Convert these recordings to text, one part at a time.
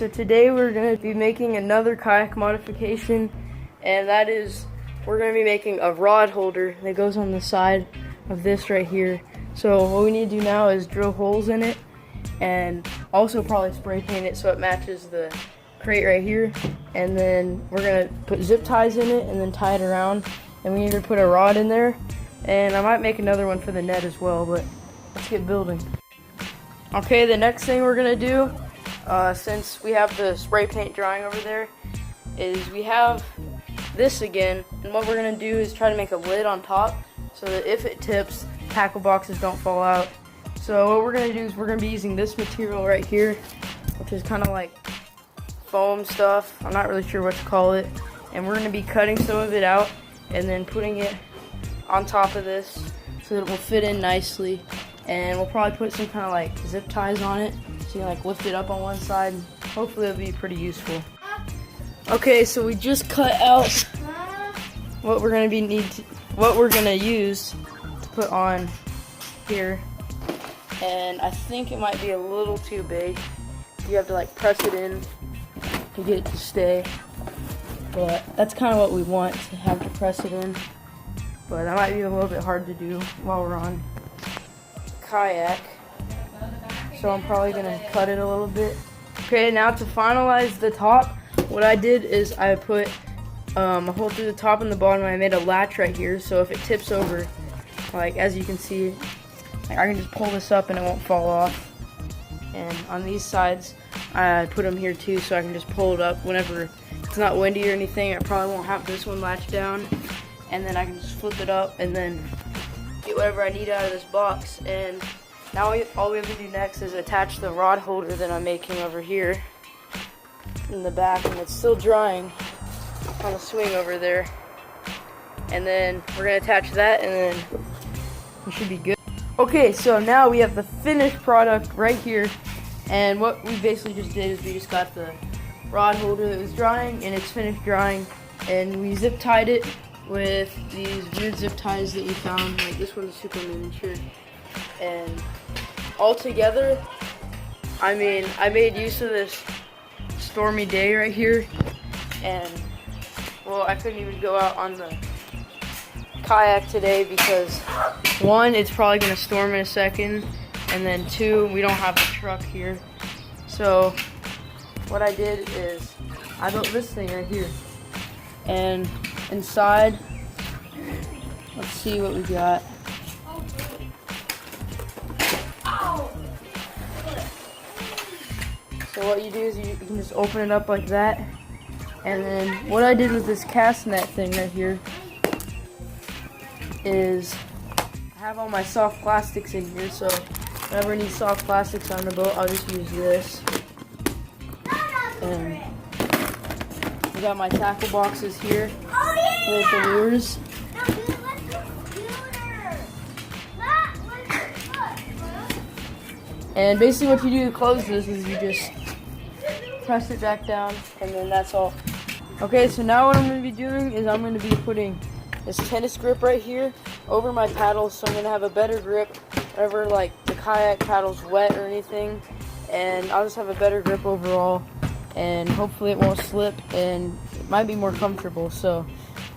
so today we're going to be making another kayak modification, and that is we're going to be making a rod holder that goes on the side of this right here. So what we need to do now is drill holes in it and also probably spray paint it so it matches the crate right here, and then we're going to put zip ties in it and then tie it around, and we need to put a rod in there, and I might make another one for the net as well, but let's get building. Okay, the next thing we're going to do, since we have the spray paint drying over there, is we have this again, and what we're going to do is try to make a lid on top so that if it tips, tackle boxes don't fall out. So what we're going to do is we're going to be using this material right here, which is kind of like foam stuff. I'm not really sure what to call it, and we're going to be cutting some of it out and then putting it on top of this so that it will fit in nicely. And we'll probably put some kind of like zip ties on it so you can like lift it up on one side. Hopefully it'll be pretty useful. Okay, so we just cut out what we're gonna use to put on here, and I think it might be a little too big. You have to like press it in to get it to stay, but that's kind of what we want, to have to press it in. But that might be a little bit hard to do while we're on kayak, so I'm probably gonna cut it a little bit. Okay, now to finalize the top, what I did is I put a hole through the top and the bottom, and I made a latch right here, so if it tips over, like as you can see, like, I can just pull this up and it won't fall off. And on these sides I put them here too, so I can just pull it up whenever it's not windy or anything. I probably won't have this one latched down, and then I can just flip it up and then get whatever I need out of this box. And now all we have to do next is attach the rod holder that I'm making over here in the back, and it's still drying on the swing over there. And then we're gonna attach that, and then we should be good. Okay, so now we have the finished product right here, and what we basically just did is we just got the rod holder that was drying, and it's finished drying, and we zip tied it with these weird zip ties that we found. Like this one's super miniature, and all together, I mean, I made use of this stormy day right here, and well, I couldn't even go out on the kayak today because one, it's probably gonna storm in a second, and then two, we don't have a truck here. So what I did is I built this thing right here, and inside, let's see what we got. So what you do is you can just open it up like that, and then what I did with this cast net thing right here is I have all my soft plastics in here, so whenever I need soft plastics on the boat, I'll just use this. And I got my tackle boxes here with the lures. And basically what you do to close this is you just press it back down, and then that's all. Okay, so now what I'm going to be doing is I'm going to be putting this tennis grip right here over my paddles, so I'm going to have a better grip whenever like the kayak paddle's wet or anything, and I'll just have a better grip overall, and hopefully it won't slip, and it might be more comfortable. So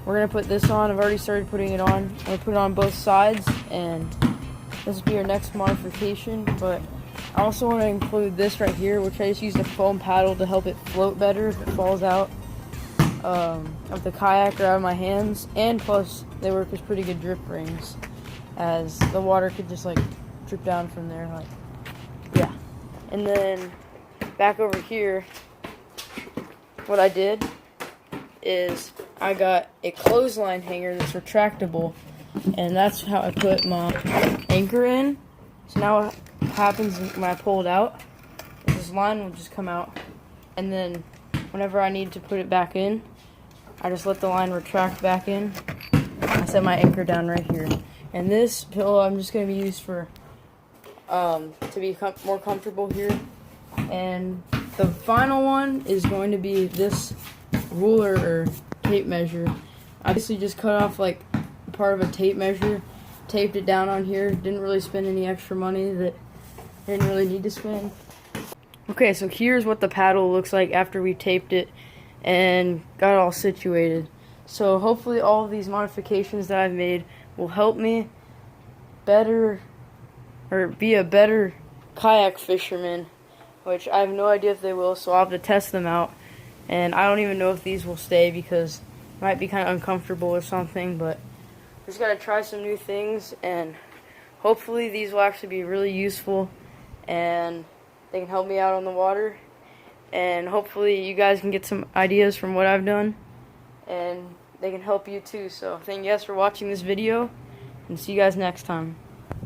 we're going to put this on. I've already started putting it on. I'm going to put it on both sides, and this will be our next modification. But I also want to include this right here, which I just used a foam paddle to help it float better if it falls out of the kayak or out of my hands, and plus they work as pretty good drip rings, as the water could just like drip down from there, like, yeah. And then back over here, what I did is I got a clothesline hanger that's retractable, and that's how I put my anchor in. So now what happens when I pull it out, this line will just come out, and then whenever I need to put it back in, I just let the line retract back in. I set my anchor down right here, and this pillow I'm just going to be used for to be more comfortable here. And the final one is going to be this ruler or tape measure. I basically just cut off like part of a tape measure, taped it down on here. Didn't really spend any extra money that didn't really need to spend. Okay, so here's what the paddle looks like after we taped it and got it all situated. So hopefully all of these modifications that I've made will help me better, or be a better kayak fisherman, which I have no idea if they will, so I'll have to test them out. And I don't even know if these will stay because it might be kind of uncomfortable or something, but just gotta try some new things, and hopefully these will actually be really useful and they can help me out on the water, and hopefully you guys can get some ideas from what I've done and they can help you too. So thank you guys for watching this video, and see you guys next time.